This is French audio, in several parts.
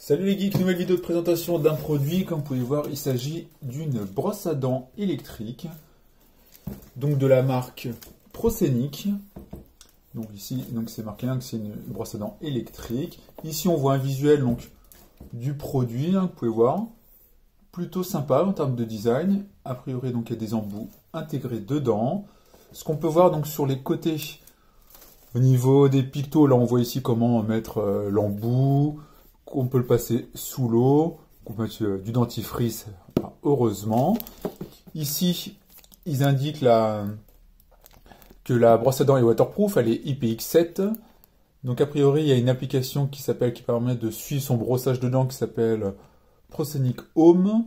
Salut les geeks, nouvelle vidéo de présentation d'un produit. Comme vous pouvez voir, il s'agit d'une brosse à dents électrique, donc de la marque Prosenic. Donc ici, c'est marqué que c'est une brosse à dents électrique. Ici, on voit un visuel donc du produit, vous pouvez voir, plutôt sympa en termes de design. A priori, donc il y a des embouts intégrés dedans. Ce qu'on peut voir donc sur les côtés, au niveau des pictos, là on voit ici comment mettre l'embout. On peut le passer sous l'eau, on peut mettre du dentifrice, heureusement. Ici, ils indiquent que la brosse à dents est waterproof, elle est IPX7. Donc a priori, il y a une application qui permet de suivre son brossage de dents qui s'appelle Prosenic Home.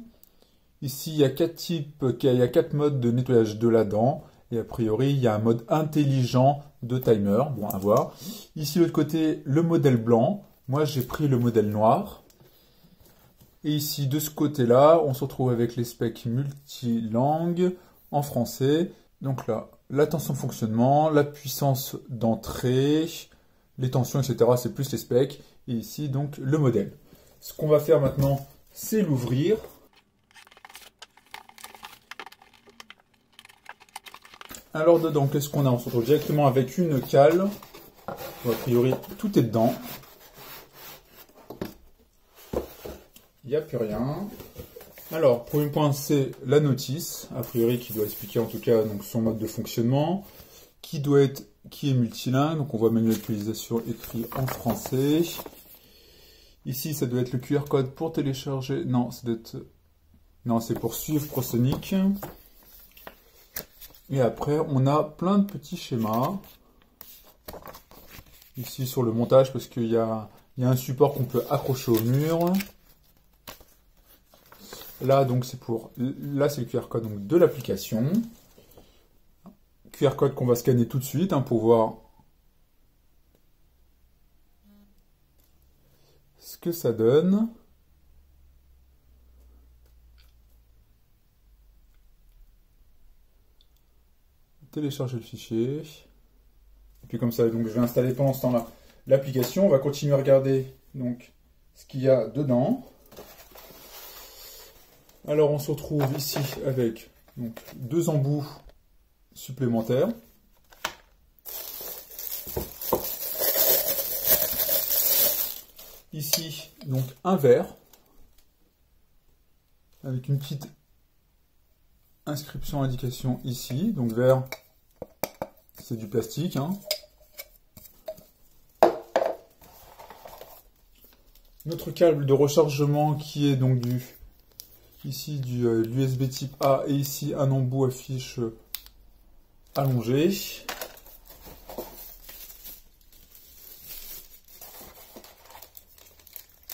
Ici, il y a 4 modes de nettoyage de la dent. Et a priori, il y a un mode intelligent de timer. Bon, à voir. Ici, de l'autre côté, le modèle blanc. Moi, j'ai pris le modèle noir. Et ici, de ce côté-là, on se retrouve avec les specs multilangues en français. Donc là, la tension de fonctionnement, la puissance d'entrée, les tensions, etc. C'est plus les specs. Et ici, donc, le modèle. Ce qu'on va faire maintenant, c'est l'ouvrir. Alors dedans, qu'est-ce qu'on a? On se retrouve directement avec une cale. A priori, tout est dedans. Il n'y a plus rien. Alors, premier point, c'est la notice, a priori, qui doit expliquer en tout cas donc, son mode de fonctionnement, qui est multilingue, donc on voit manuel d'utilisation écrit en français. Ici, ça doit être le QR code pour télécharger. Non, c'est pour suivre Prosenic. Et après, on a plein de petits schémas. Ici, sur le montage, parce qu'il y a un support qu'on peut accrocher au mur. Là, donc, c'est le QR code donc, de l'application. QR code qu'on va scanner tout de suite pour voir ce que ça donne. Télécharger le fichier. Et puis comme ça, donc, je vais installer pendant ce temps-là l'application. On va continuer à regarder donc, ce qu'il y a dedans. Alors on se retrouve ici avec donc, 2 embouts supplémentaires. Ici, donc un verre avec une petite inscription indication ici. Donc verre, c'est du plastique. Notre câble de rechargement qui est donc ici du USB type A et ici un embout à fiche allongé.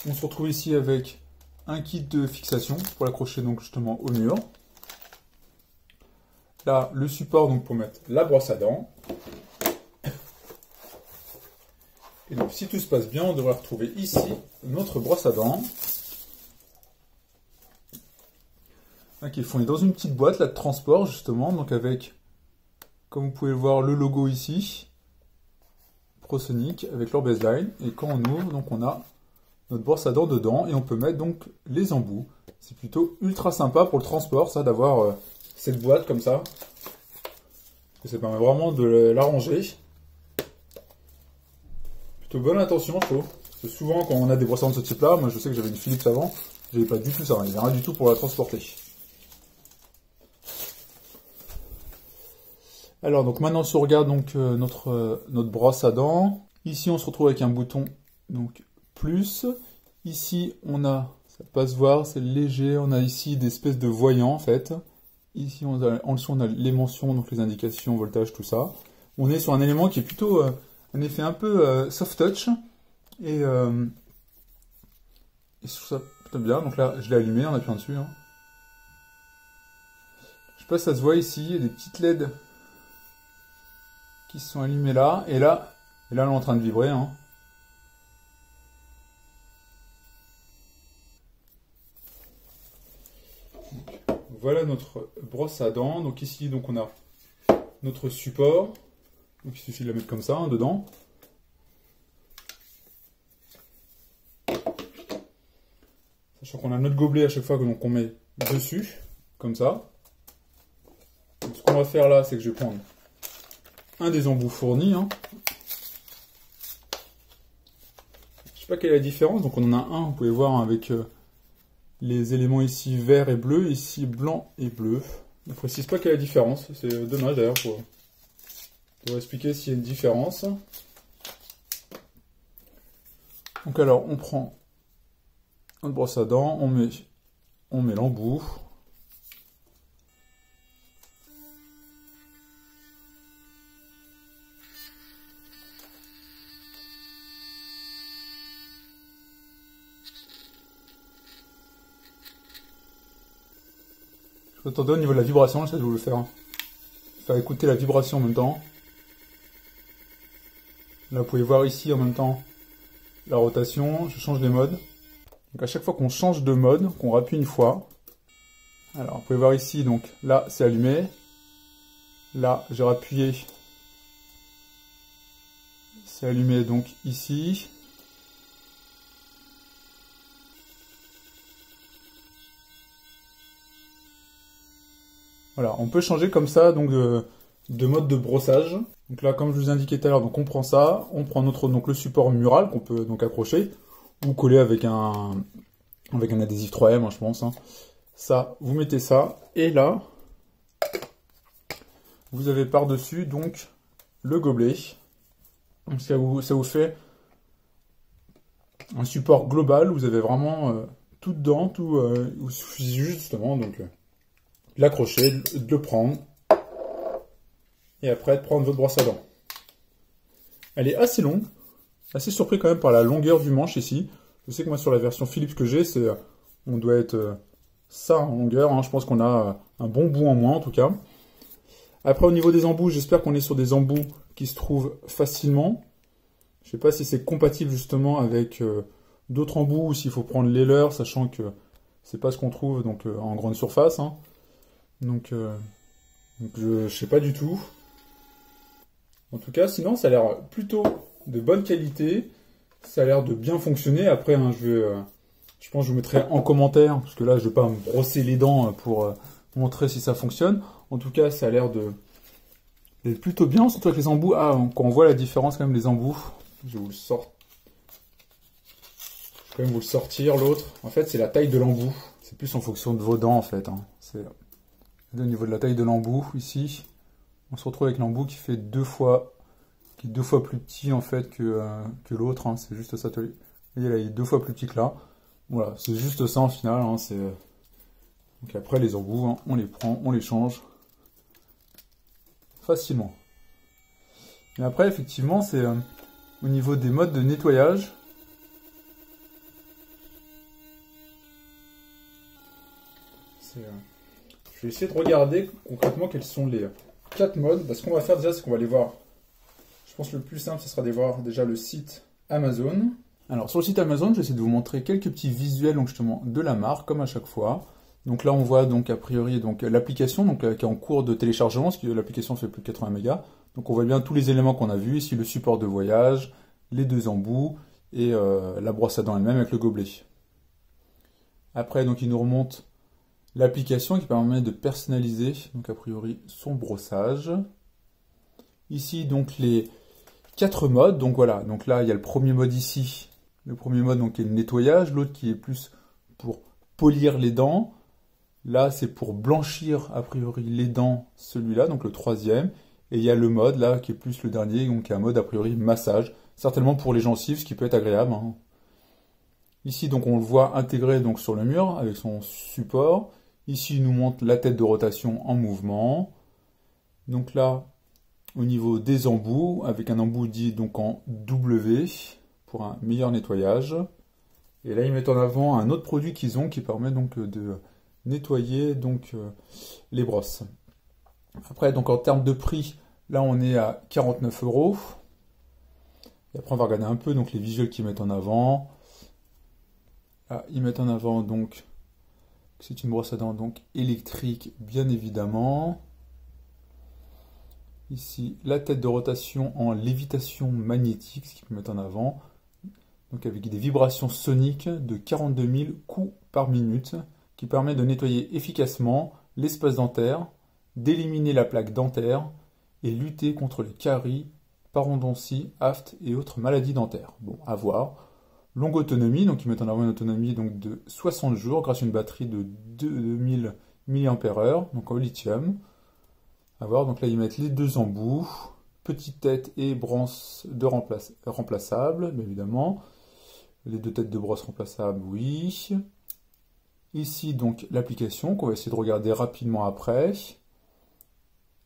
On se retrouve ici avec un kit de fixation pour l'accrocher donc justement au mur. Là, le support donc pour mettre la brosse à dents. Et donc si tout se passe bien, on devrait retrouver ici notre brosse à dents. Qui est fournie dans une petite boîte là, de transport justement, donc avec, comme vous pouvez le voir, le logo ici, Prosenic, avec leur baseline. Et quand on ouvre, donc on a notre brosse à dents dedans et on peut mettre donc les embouts. C'est plutôt ultra sympa pour le transport, ça, d'avoir cette boîte comme ça. Et ça permet vraiment de la ranger. Plutôt bonne intention, je trouve. Parce que souvent, quand on a des brosses à dents de ce type-là, moi je sais que j'avais une Philips avant, j'avais pas du tout ça, il n'y avait rien du tout pour la transporter. Alors, donc maintenant, si on regarde donc, notre brosse à dents, ici, on se retrouve avec un bouton donc plus. Ici, on a, ça peut se voir, c'est léger, on a ici des espèces de voyants, en fait. Ici, en dessous, on a les mentions, donc les indications, voltage, tout ça. On est sur un élément qui est plutôt, un effet un peu soft touch. Et je trouve ça plutôt bien. Donc là, je l'ai allumé en appuyant dessus. Je sais pas si ça se voit ici, il y a des petites LED qui sont allumés là, et là, elle est en train de vibrer. Voilà notre brosse à dents. Donc ici, donc on a notre support. Donc il suffit de la mettre comme ça, dedans. Sachant qu'on a notre gobelet à chaque fois qu'on met dessus, comme ça. Donc, ce qu'on va faire là, c'est que je vais prendre un des embouts fournis. Hein. Je sais pas quelle est la différence, donc on en a un, vous pouvez voir avec les éléments ici vert et bleu, ici blanc et bleu. Je ne précise pas quelle est la différence, c'est dommage d'ailleurs pour expliquer s'il y a une différence. Donc alors on prend notre brosse à dents, on met l'embout. Attendez, au niveau de la vibration, j'essaie de vous le faire. Faire écouter la vibration en même temps. Là, vous pouvez voir ici en même temps la rotation. Je change les modes. Donc à chaque fois qu'on change de mode, qu'on rappuie une fois. Alors, vous pouvez voir ici, donc là, c'est allumé. Là, j'ai rappuyé. C'est allumé donc ici. Voilà, on peut changer comme ça donc de mode de brossage. Donc là, comme je vous indiquais tout à l'heure, donc on prend ça, on prend notre donc le support mural qu'on peut donc accrocher ou coller avec un adhésif 3M, hein, je pense. Hein. Ça, vous mettez ça et là, vous avez par-dessus donc le gobelet. Donc ça vous fait un support global. Vous avez vraiment tout dedans, tout. Il suffit justement donc de l'accrocher, de le prendre, et après de prendre votre brosse à dents. Elle est assez longue, assez surpris quand même par la longueur du manche ici. Je sais que moi sur la version Philips que j'ai, on doit être ça en longueur, hein. Je pense qu'on a un bon bout en moins en tout cas. Après au niveau des embouts, j'espère qu'on est sur des embouts qui se trouvent facilement. Je ne sais pas si c'est compatible justement avec d'autres embouts ou s'il faut prendre les leurs, sachant que c'est pas ce qu'on trouve donc, en grande surface. Hein. Donc je sais pas du tout. En tout cas, sinon, ça a l'air plutôt de bonne qualité. Ça a l'air de bien fonctionner. Après, hein, je pense que je vous mettrai en commentaire, parce que là, je vais pas me brosser les dents pour montrer si ça fonctionne. En tout cas, ça a l'air d'être plutôt bien, surtout avec les embouts. Ah, quand on voit la différence quand même, les embouts. Je vais vous le sortir. Je vais quand même vous le sortir, l'autre. En fait, c'est la taille de l'embout. C'est plus en fonction de vos dents, en fait. Hein. C'est au niveau de la taille de l'embout, ici, on se retrouve avec l'embout qui est deux fois plus petit en fait que l'autre. Hein. C'est juste ça. Vous voyez là, il est 2 fois plus petit que là. Voilà, c'est juste ça en final. Hein. Donc après les embouts, hein, on les prend, on les change facilement. Et après effectivement, c'est au niveau des modes de nettoyage. Je vais essayer de regarder concrètement quels sont les 4 modes. Ce qu'on va faire déjà, c'est qu'on va aller voir. Je pense que le plus simple, ce sera d'aller voir déjà le site Amazon. Alors sur le site Amazon, je vais essayer de vous montrer quelques petits visuels donc, justement de la marque, comme à chaque fois. Donc là, on voit donc a priori donc l'application donc qui est en cours de téléchargement, parce que l'application fait plus de 80 mégas. Donc on voit bien tous les éléments qu'on a vus ici, le support de voyage, les 2 embouts et la brosse à dents elle-même avec le gobelet. Après, donc il nous remonte l'application qui permet de personnaliser, donc a priori, son brossage. Ici, donc, les 4 modes. Donc voilà, donc là, il y a le premier mode ici. Le premier mode, donc, qui est le nettoyage. L'autre qui est plus pour polir les dents. Là, c'est pour blanchir, a priori, les dents, celui-là, donc le 3e. Et il y a le mode, là, qui est plus le dernier, donc qui est un mode, a priori, massage. Certainement pour les gencives, ce qui peut être agréable. Hein. Ici, donc, on le voit intégré donc, sur le mur, avec son support. Ici, il nous montre la tête de rotation en mouvement. Donc là, au niveau des embouts, avec un embout dit donc en W pour un meilleur nettoyage. Et là, ils mettent en avant un autre produit qu'ils ont qui permet donc de nettoyer donc les brosses. Après, donc en termes de prix, là, on est à 49 €. Et après, on va regarder un peu donc les visuels qu'ils mettent en avant. Là, ils mettent en avant donc c'est une brosse à dents donc électrique, bien évidemment. Ici, la tête de rotation en lévitation magnétique, ce qu'ils peut mettre en avant. Donc avec des vibrations soniques de 42 000 coups par minute qui permet de nettoyer efficacement l'espace dentaire, d'éliminer la plaque dentaire et lutter contre les caries, parodontie, aphte et autres maladies dentaires. Bon, à voir. Longue autonomie, donc ils mettent en avant une autonomie donc, de 60 jours grâce à une batterie de 2000 mAh, donc en lithium. À voir, donc là ils mettent les deux embouts, petite tête et brosse de remplaçable, bien évidemment. Les deux têtes de brosse remplaçables, oui. Ici donc l'application qu'on va essayer de regarder rapidement après.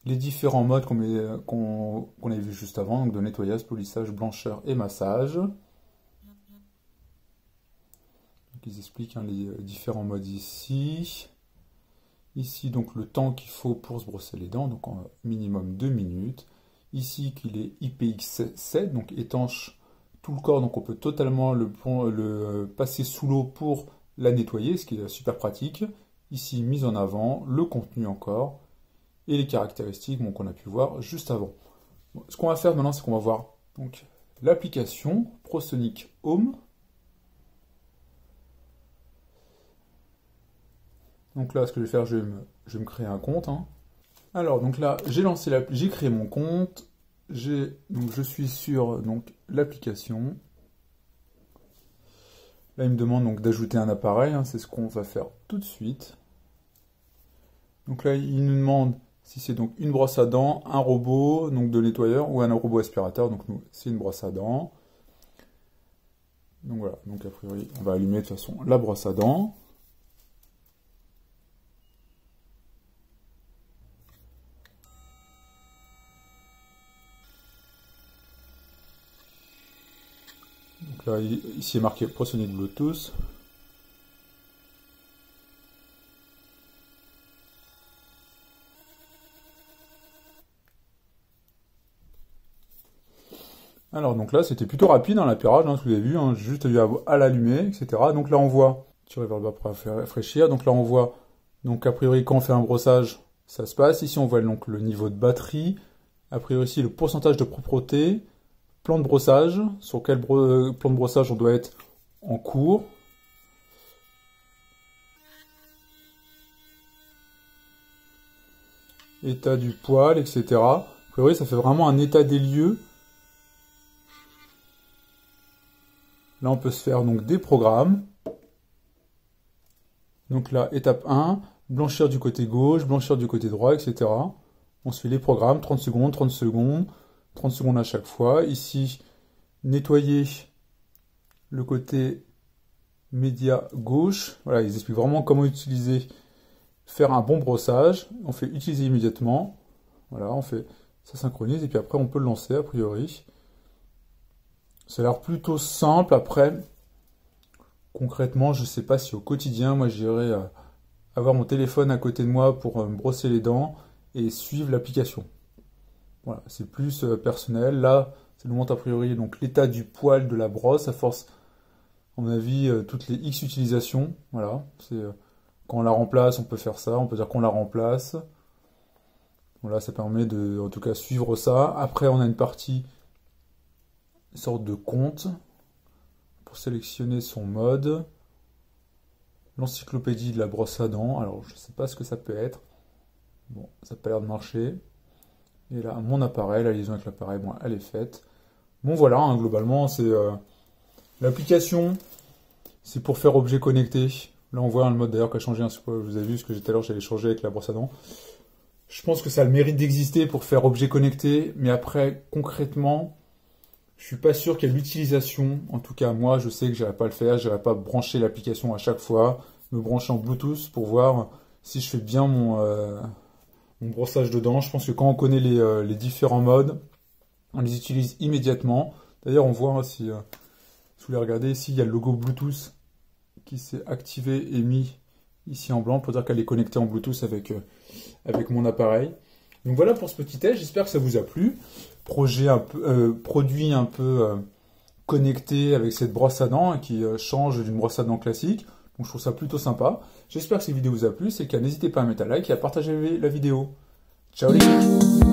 Les différents modes qu'on avait vu juste avant, donc de nettoyage, polissage, blancheur et massage. Donc, ils expliquent les différents modes ici. Ici, donc le temps qu'il faut pour se brosser les dents, donc en minimum 2 minutes. Ici, qu'il est IPX7, donc étanche tout le corps, donc on peut totalement le passer sous l'eau pour la nettoyer, ce qui est super pratique. Ici, mise en avant, le contenu encore, et les caractéristiques qu'on a pu voir juste avant. Bon, ce qu'on va faire maintenant, c'est qu'on va voir l'application ProSonic Home. Donc là, ce que je vais faire, je vais me créer un compte. Alors, donc là, j'ai créé mon compte. Donc, je suis sur l'application. Là, il me demande donc d'ajouter un appareil. C'est ce qu'on va faire tout de suite. Donc là, il nous demande si c'est donc une brosse à dents, un robot donc de nettoyeur ou un robot aspirateur. Donc nous, c'est une brosse à dents. Donc voilà. Donc a priori, on va allumer de toute façon la brosse à dents. Donc là, ici est marqué ProSonic Bluetooth. Alors donc là, c'était plutôt rapide l'appairage, ce que vous avez vu, juste eu à l'allumer, etc. Donc là, on voit, tirer vers le bas pour rafraîchir. Donc là, on voit, donc a priori, quand on fait un brossage, ça se passe. Ici, on voit donc le niveau de batterie. A priori, ici, le pourcentage de propreté. Plan de brossage, sur quel plan de brossage on doit être en cours. État du poil, etc. A priori, ça fait vraiment un état des lieux. Là, on peut se faire donc des programmes. Donc là, étape 1, blanchir du côté gauche, blanchir du côté droit, etc. On se fait les programmes, 30 secondes, 30 secondes, 30 secondes à chaque fois. Ici, nettoyer le côté média gauche. Voilà, ils expliquent vraiment comment utiliser, faire un bon brossage. On fait utiliser immédiatement. Voilà, on fait, ça synchronise et puis après on peut le lancer a priori. Ça a l'air plutôt simple. Après, concrètement, je ne sais pas si au quotidien, moi j'irai avoir mon téléphone à côté de moi pour me brosser les dents et suivre l'application. Voilà, c'est plus personnel. Là, ça nous montre a priori donc l'état du poil de la brosse à force, à mon avis, toutes les X utilisations. Voilà, c'est quand on la remplace, on peut faire ça. On peut dire qu'on la remplace. Voilà, ça permet de, en tout cas, suivre ça. Après, on a une partie, une sorte de compte pour sélectionner son mode. L'encyclopédie de la brosse à dents. Alors, je ne sais pas ce que ça peut être. Bon, ça n'a pas l'air de marcher. Et là, mon appareil, la liaison avec l'appareil, bon, elle est faite. Bon, voilà, globalement, c'est l'application. C'est pour faire objet connecté. Là, on voit le mode d'ailleurs qui a changé. Vous avez vu ce que j'ai tout à l'heure, j'allais changer avec la brosse à dents. Je pense que ça a le mérite d'exister pour faire objet connecté. Mais après, concrètement, je suis pas sûr qu'il y ait l'utilisation. En tout cas, moi, je sais que je n'irai pas le faire. Je n'irai pas brancher l'application à chaque fois. Me brancher en Bluetooth pour voir si je fais bien mon brossage de dents. Je pense que quand on connaît les différents modes, on les utilise immédiatement. D'ailleurs, on voit, si vous voulez regarder, ici, il y a le logo Bluetooth qui s'est activé et mis ici en blanc pour dire qu'elle est connectée en Bluetooth avec mon appareil. Donc voilà pour ce petit test, j'espère que ça vous a plu. Produit un peu connecté avec cette brosse à dents qui change d'une brosse à dents classique. Donc je trouve ça plutôt sympa. J'espère que cette vidéo vous a plu. C'est le cas, n'hésitez pas à mettre un like et à partager la vidéo. Ciao les gars!